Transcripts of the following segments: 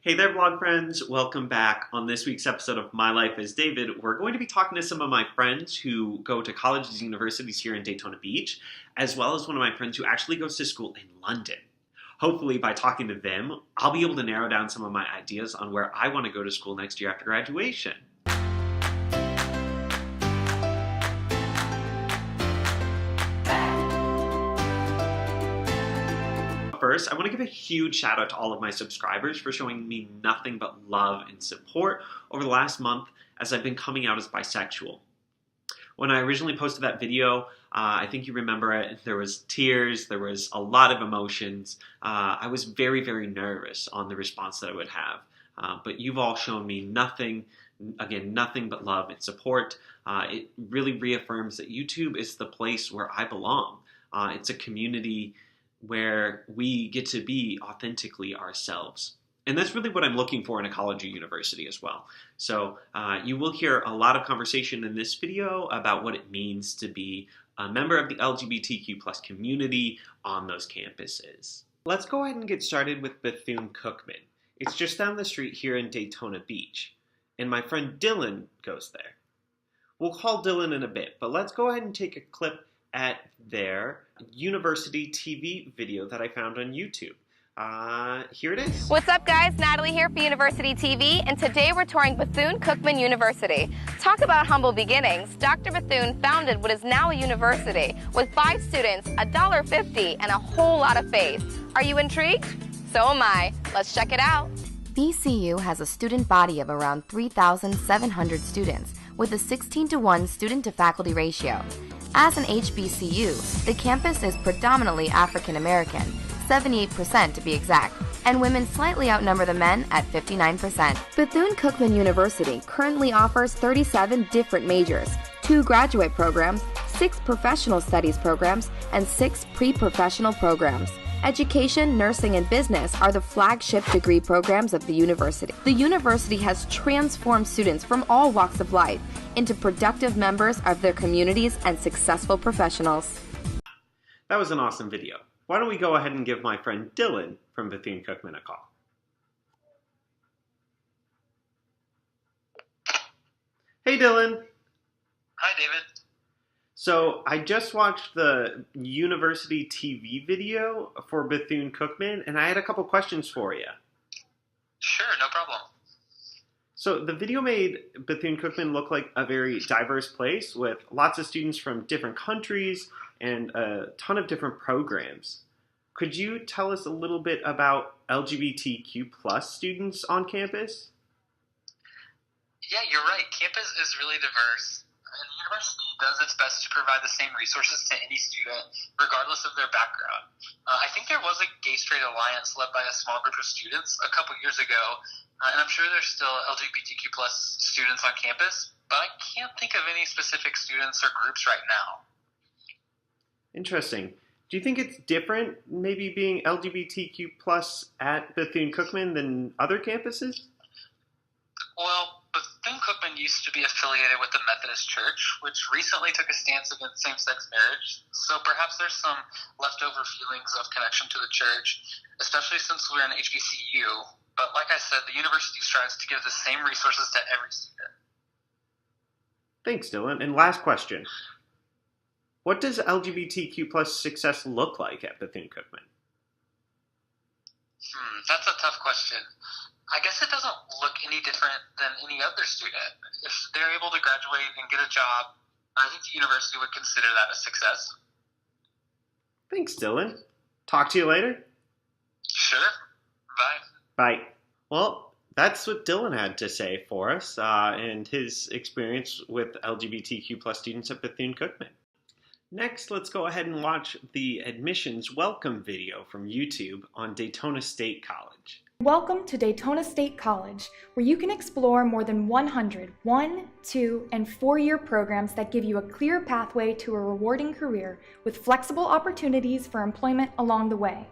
Hey there, vlog friends. Welcome back. On this week's episode of My Life as David, we're going to be talking to some of my friends who go to colleges and universities here in Daytona Beach, as well as one of my friends who actually goes to school in London. Hopefully, by talking to them, I'll be able to narrow down some of my ideas on where I want to go to school next year after graduation. First, I want to give a huge shout out to all of my subscribers for showing me nothing but love and support over the last month as I've been coming out as bisexual. When I originally posted that video, I think you remember it, there was tears, there was a lot of emotions. I was very, very nervous on the response that I would have. But you've all shown me nothing but love and support. It really reaffirms that YouTube is the place where I belong. It's a community where we get to be authentically ourselves. And that's really what I'm looking for in a college or university as well. So you will hear a lot of conversation in this video about what it means to be a member of the LGBTQ plus community on those campuses. Let's go ahead and get started with Bethune-Cookman. It's just down the street here in Daytona Beach. And my friend Dylan goes there. We'll call Dylan in a bit, but let's go ahead and take a clip at their university TV video that I found on YouTube. Here it is. What's up, guys? Natalie here for University TV, and today we're touring Bethune-Cookman University. Talk about humble beginnings. Dr. Bethune founded what is now a university with 5 students, $1.50, and a whole lot of faith. Are you intrigued? So am I. Let's check it out. BCU has a student body of around 3,700 students with a 16-to-1 student-to-faculty ratio. As an HBCU, the campus is predominantly African American, 78% to be exact, and women slightly outnumber the men at 59%. Bethune-Cookman University currently offers 37 different majors, 2 graduate programs, 6 professional studies programs, and 6 pre-professional programs. Education, nursing, and business are the flagship degree programs of the university. The university has transformed students from all walks of life into productive members of their communities and successful professionals. That was an awesome video. Why don't we go ahead and give my friend Dylan from Bethune-Cookman a call. Hey Dylan. Hi David. So I just watched the university TV video for Bethune-Cookman, and I had a couple questions for you. Sure, no problem. So the video made Bethune-Cookman look like a very diverse place with lots of students from different countries and a ton of different programs. Could you tell us a little bit about LGBTQ plus students on campus? Yeah, you're right. Campus is really diverse. And the university does its best to provide the same resources to any student, regardless of their background. I think there was a gay-straight alliance led by a small group of students a couple years ago, and I'm sure there's still LGBTQ plus students on campus, but I can't think of any specific students or groups right now. Interesting. Do you think it's different, maybe being LGBTQ plus at Bethune-Cookman than other campuses? Well, Bethune-Cookman used to be affiliated with the Methodist Church, which recently took a stance against same-sex marriage. So perhaps there's some leftover feelings of connection to the church, especially since we're an HBCU. But like I said, the university strives to give the same resources to every student. Thanks, Dylan. And last question. What does LGBTQ plus success look like at Bethune-Cookman? That's a tough question. I guess it doesn't look any different than any other student. If they're able to graduate and get a job, I think the university would consider that a success. Thanks, Dylan. Talk to you later. Sure. Bye. Bye. Well, that's what Dylan had to say for us and his experience with LGBTQ plus students at Bethune-Cookman. Next, let's go ahead and watch the admissions welcome video from YouTube on Daytona State College. Welcome to Daytona State College, where you can explore more than 100 1-, 2-, and 4-year programs that give you a clear pathway to a rewarding career with flexible opportunities for employment along the way.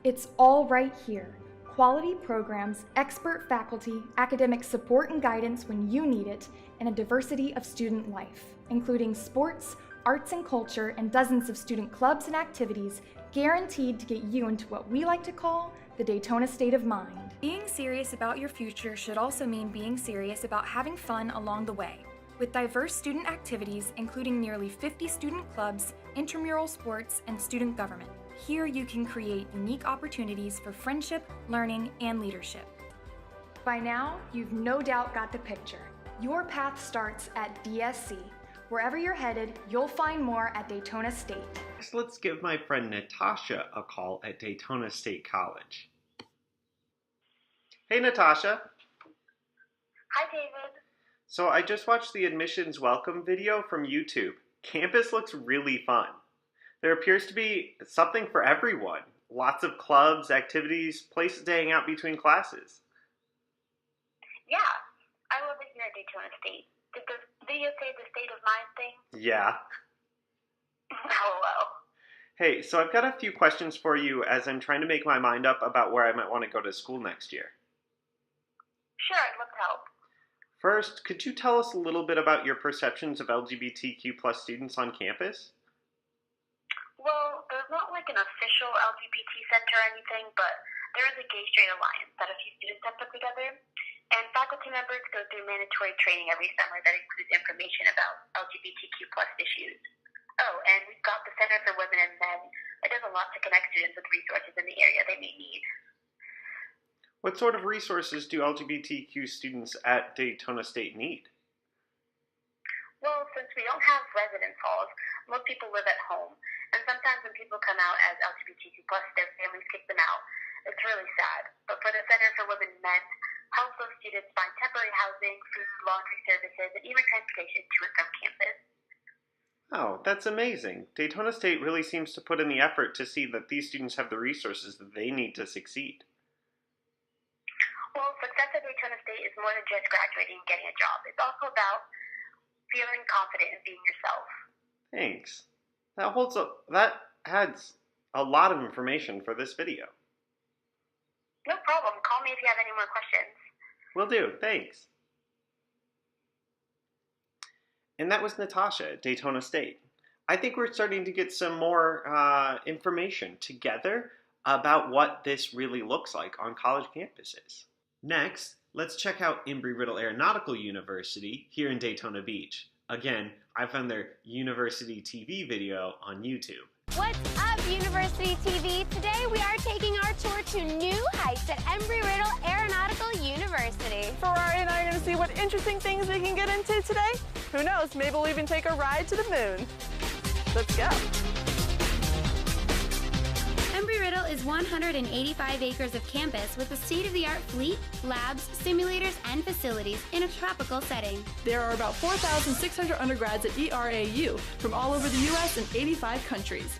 It's all right here. Quality programs, expert faculty, academic support and guidance when you need it, and a diversity of student life, including sports, arts and culture, and dozens of student clubs and activities guaranteed to get you into what we like to call the Daytona state of mind. Being serious about your future should also mean being serious about having fun along the way. With diverse student activities, including nearly 50 student clubs, intramural sports, and student government. Here you can create unique opportunities for friendship, learning, and leadership. By now, you've no doubt got the picture. Your path starts at DSC. Wherever you're headed, you'll find more at Daytona State. Next, let's give my friend Natasha a call at Daytona State College. Hey, Natasha. Hi, David. So I just watched the admissions welcome video from YouTube. Campus looks really fun. There appears to be something for everyone. Lots of clubs, activities, places to hang out between classes. Yeah, I love it here at Daytona State. Did the video say the state of mind thing? Yeah. LOL. Hey, so I've got a few questions for you as I'm trying to make my mind up about where I might want to go to school next year. Sure, I'd love to help. First, could you tell us a little bit about your perceptions of LGBTQ plus students on campus? Well, there's not like an official LGBT center or anything, but there is a Gay Straight Alliance that a few students have put together. And faculty members go through mandatory training every summer that includes information about LGBTQ plus issues. Oh, and we've got the Center for Women and Men that does a lot to connect students with resources in the area they may need. What sort of resources do LGBTQ students at Daytona State need? Well, since we don't have residence halls, most people live at home. And sometimes when people come out as LGBTQ+, their families kick them out. It's really sad. But for the Center for Women and Men, helps those students find temporary housing, food, laundry services, and even transportation to and from campus. Oh, that's amazing. Daytona State really seems to put in the effort to see that these students have the resources that they need to succeed. Well, success at Daytona State is more than just graduating and getting a job. It's also about feeling confident in being yourself. Thanks. That adds a lot of information for this video. No problem. Call me if you have any more questions. Will do. Thanks. And that was Natasha at Daytona State. I think we're starting to get some more information together about what this really looks like on college campuses. Next, let's check out Embry-Riddle Aeronautical University here in Daytona Beach. Again, I found their University TV video on YouTube. What's up, University TV? Today we are taking our tour to new heights at Embry-Riddle Aeronautical University. Ferrari and I are going to see what interesting things we can get into today. Who knows, maybe we'll even take a ride to the moon. Let's go. Embry-Riddle is 185 acres of campus with a state-of-the-art fleet, labs, simulators, and facilities in a tropical setting. There are about 4,600 undergrads at ERAU from all over the U.S. and 85 countries.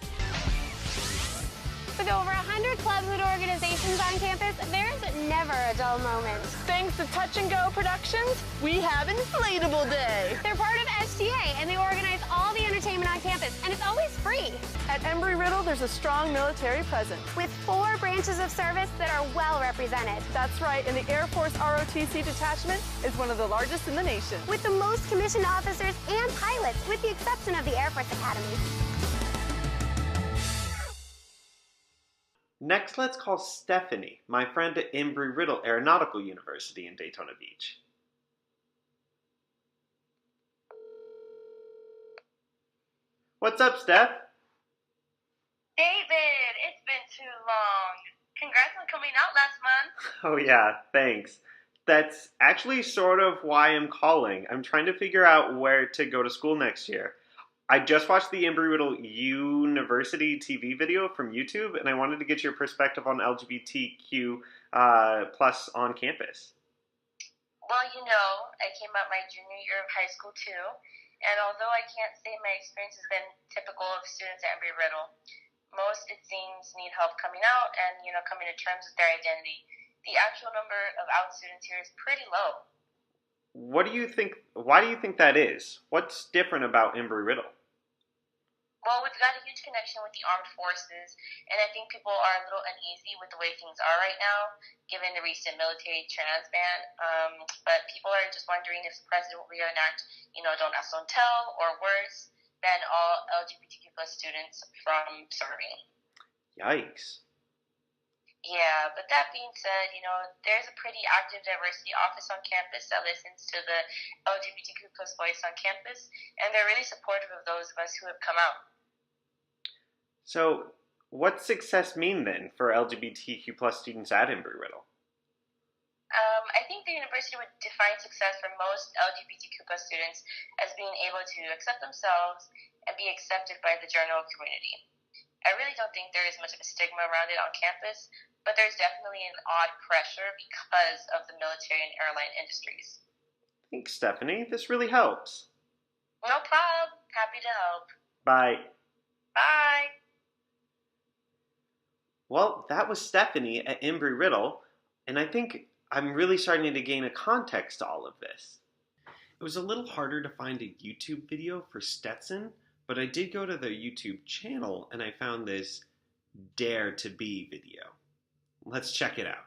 With over 100 clubs and organizations on campus, there's never a dull moment. Thanks to Touch and Go Productions, we have Inflatable Day. They're part of SGA, and they organize all the entertainment on campus, and it's always free. At Embry-Riddle, there's a strong military presence. With 4 branches of service that are well represented. That's right, and the Air Force ROTC detachment is one of the largest in the nation. With the most commissioned officers and pilots, with the exception of the Air Force Academy. Next, let's call Stephanie, my friend at Embry-Riddle Aeronautical University in Daytona Beach. What's up, Steph? David, it's been too long. Congrats on coming out last month. Oh yeah, thanks. That's actually sort of why I'm calling. I'm trying to figure out where to go to school next year. I just watched the Embry-Riddle University TV video from YouTube, and I wanted to get your perspective on LGBTQ plus on campus. Well, I came out my junior year of high school too, and although I can't say my experience has been typical of students at Embry-Riddle, most, it seems, need help coming out and, coming to terms with their identity. The actual number of out students here is pretty low. What do you think? Why do you think that is? What's different about Embry-Riddle? Well, we've got a huge connection with the armed forces, and I think people are a little uneasy with the way things are right now, given the recent military trans ban. But people are just wondering if the president will reenact, don't ask, don't tell, or worse, ban all LGBTQ plus students from serving. Yikes. Yeah, but that being said, there's a pretty active diversity office on campus that listens to the LGBTQ plus voice on campus, and they're really supportive of those of us who have come out. So, what's success mean then for LGBTQ plus students at Embry-Riddle? I think the university would define success for most LGBTQ plus students as being able to accept themselves and be accepted by the general community. I really don't think there is much of a stigma around it on campus, but there's definitely an odd pressure because of the military and airline industries. Thanks, Stephanie. This really helps. No problem. Happy to help. Bye. Bye. Well, that was Stephanie at Embry-Riddle, and I think I'm really starting to gain a context to all of this. It was a little harder to find a YouTube video for Stetson, but I did go to their YouTube channel and I found this Dare to Be video. Let's check it out.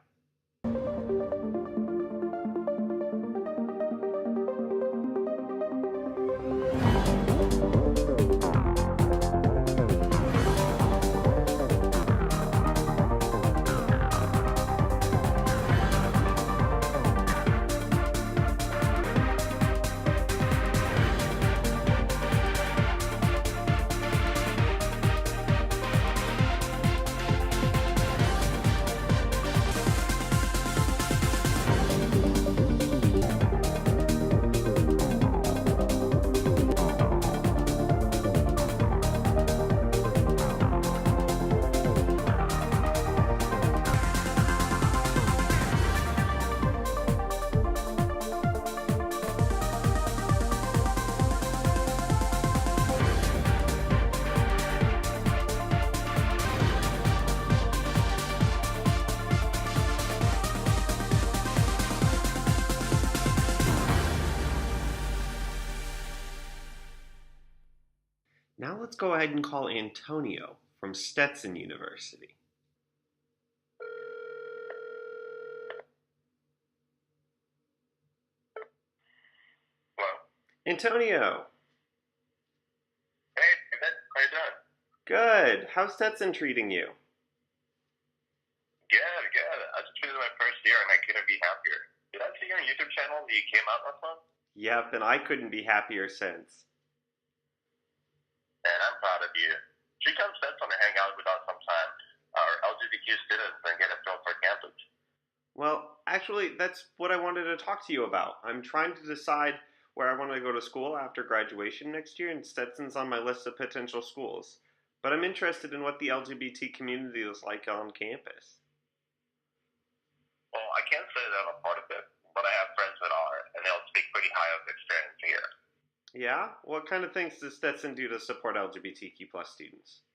Now let's go ahead and call Antonio from Stetson University. Hello? Antonio! Hey, David. How you doing? Good. How's Stetson treating you? Good, good. I just finished my first year and I couldn't be happier. Did I see your YouTube channel that you came out last month? Yep, and I couldn't be happier since. And I'm proud of you. Should come Stetson to hang out with us sometime. Our LGBTQ students and get a feel for campus. Well, actually, that's what I wanted to talk to you about. I'm trying to decide where I want to go to school after graduation next year, and Stetson's on my list of potential schools. But I'm interested in what the LGBT community is like on campus. Well, I can't say that I'm a part of it, but I have friends that are, and they'll speak pretty high of the experience here. Yeah? What kind of things does Stetson do to support LGBTQ plus students?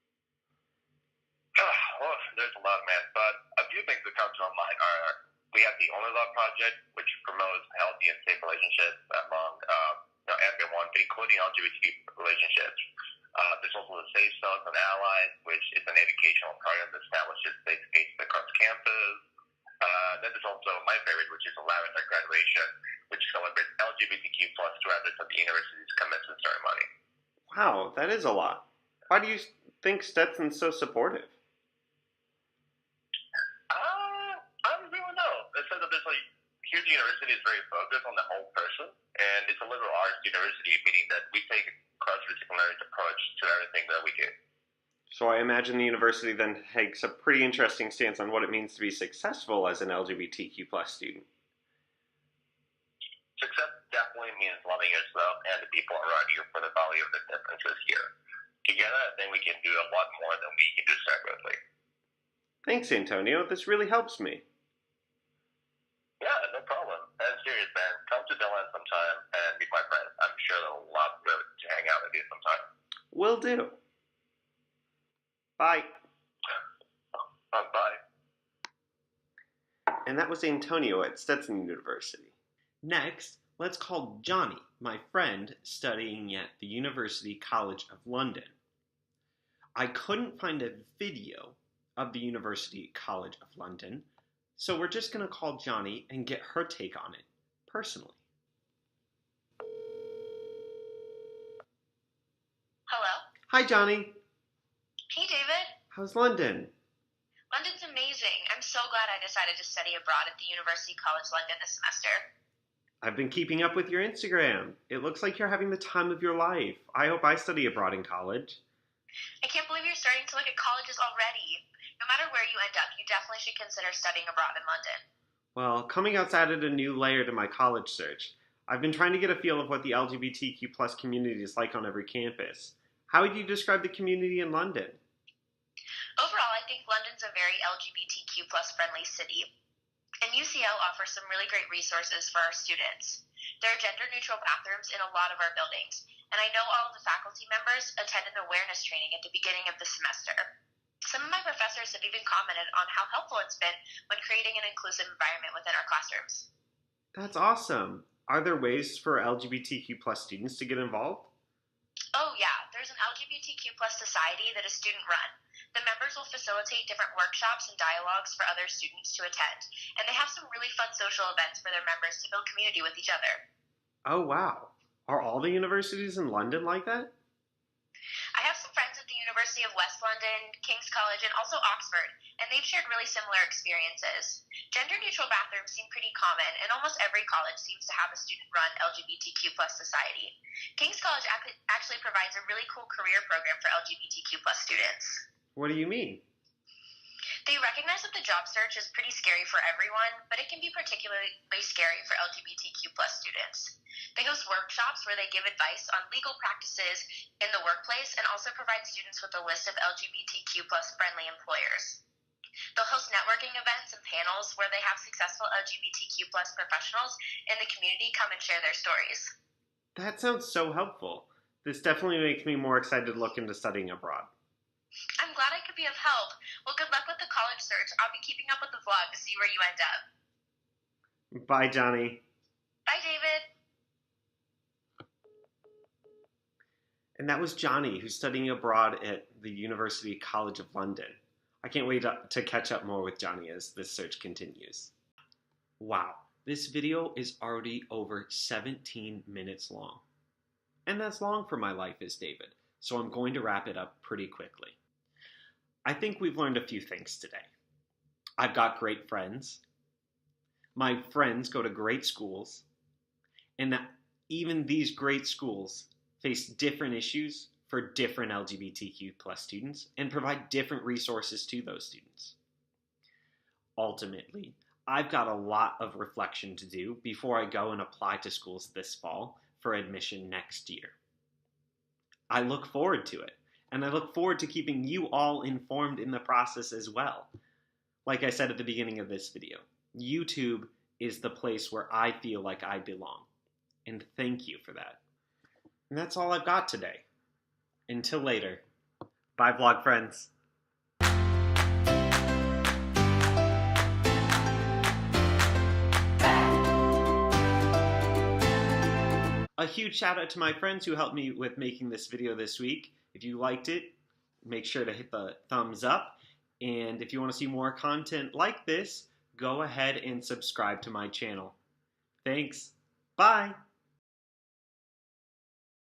Well, there's a lot, man, but a few things that come to my mind are we have the Only Love Project, which promotes healthy and safe relationships among everyone, but including LGBTQ relationships. There's also the Safe Zones and Allies, which is an educational program that establishes safe spaces across campus. Then there's also my favorite, which is the Lavender Graduation, which celebrates LGBTQ plus graduates of the university's commencement ceremony. Wow, that is a lot. Why do you think Stetson's so supportive? I don't really know. It says that this huge university is very focused on the whole person, and it's a liberal arts university, meaning that we take a cross-disciplinary approach to everything that we do. So I imagine the university then takes a pretty interesting stance on what it means to be successful as an LGBTQ plus student. Success definitely means loving yourself and the people around you for the value of the differences here. Together, I think we can do a lot more than we can do separately. Thanks, Antonio. This really helps me. Yeah, no problem. And serious, man. Come to Dylan sometime and meet my friends. I'm sure they'll love to hang out with you sometime. Will do. Bye. Bye. And that was Antonio at Stetson University. Next, let's call Johnny, my friend studying at the University College of London. I couldn't find a video of the University College of London, so we're just going to call Johnny and get her take on it personally. Hello? Hi, Johnny. Hey, David. How's London? London's amazing. I'm so glad I decided to study abroad at the University College London this semester. I've been keeping up with your Instagram. It looks like you're having the time of your life. I hope I study abroad in college. I can't believe you're starting to look at colleges already. No matter where you end up, you definitely should consider studying abroad in London. Well, coming out's added a new layer to my college search. I've been trying to get a feel of what the LGBTQ plus community is like on every campus. How would you describe the community in London? Overall, I think London's a very LGBTQ plus friendly city. And UCL offers some really great resources for our students. There are gender-neutral bathrooms in a lot of our buildings, and I know all of the faculty members attend an awareness training at the beginning of the semester. Some of my professors have even commented on how helpful it's been when creating an inclusive environment within our classrooms. That's awesome. Are there ways for LGBTQ plus students to get involved? Oh yeah, there's an LGBTQ plus society that is student-run. The members will facilitate different workshops and dialogues for other students to attend, and they have some really fun social events for their members to build community with each other. Oh wow. Are all the universities in London like that? I have some friends at the University of West London, King's College, and also Oxford, and they've shared really similar experiences. Gender-neutral bathrooms seem pretty common, and almost every college seems to have a student-run LGBTQ plus society. King's College actually provides a really cool career program for LGBTQ plus students. What do you mean? They recognize that the job search is pretty scary for everyone, but it can be particularly scary for LGBTQ plus students. They host workshops where they give advice on legal practices in the workplace and also provide students with a list of LGBTQ plus friendly employers. They'll host networking events and panels where they have successful LGBTQ plus professionals in the community come and share their stories. That sounds so helpful. This definitely makes me more excited to look into studying abroad. I'm glad I could be of help. Well, good luck with the college search. I'll be keeping up with the vlog to see where you end up. Bye, Johnny. Bye, David. And that was Johnny, who's studying abroad at the University College of London. I can't wait to catch up more with Johnny as this search continues. Wow, this video is already over 17 minutes long. And that's long for my life as David, so I'm going to wrap it up pretty quickly. I think we've learned a few things today. I've got great friends. My friends go to great schools. And that even these great schools face different issues for different LGBTQ plus students and provide different resources to those students. Ultimately, I've got a lot of reflection to do before I go and apply to schools this fall for admission next year. I look forward to it, and I look forward to keeping you all informed in the process as well. Like I said at the beginning of this video, YouTube is the place where I feel like I belong, and thank you for that. And that's all I've got today. Until later. Bye, vlog friends. A huge shout out to my friends who helped me with making this video this week. If you liked it, make sure to hit the thumbs up. And if you want to see more content like this, go ahead and subscribe to my channel. Thanks. Bye.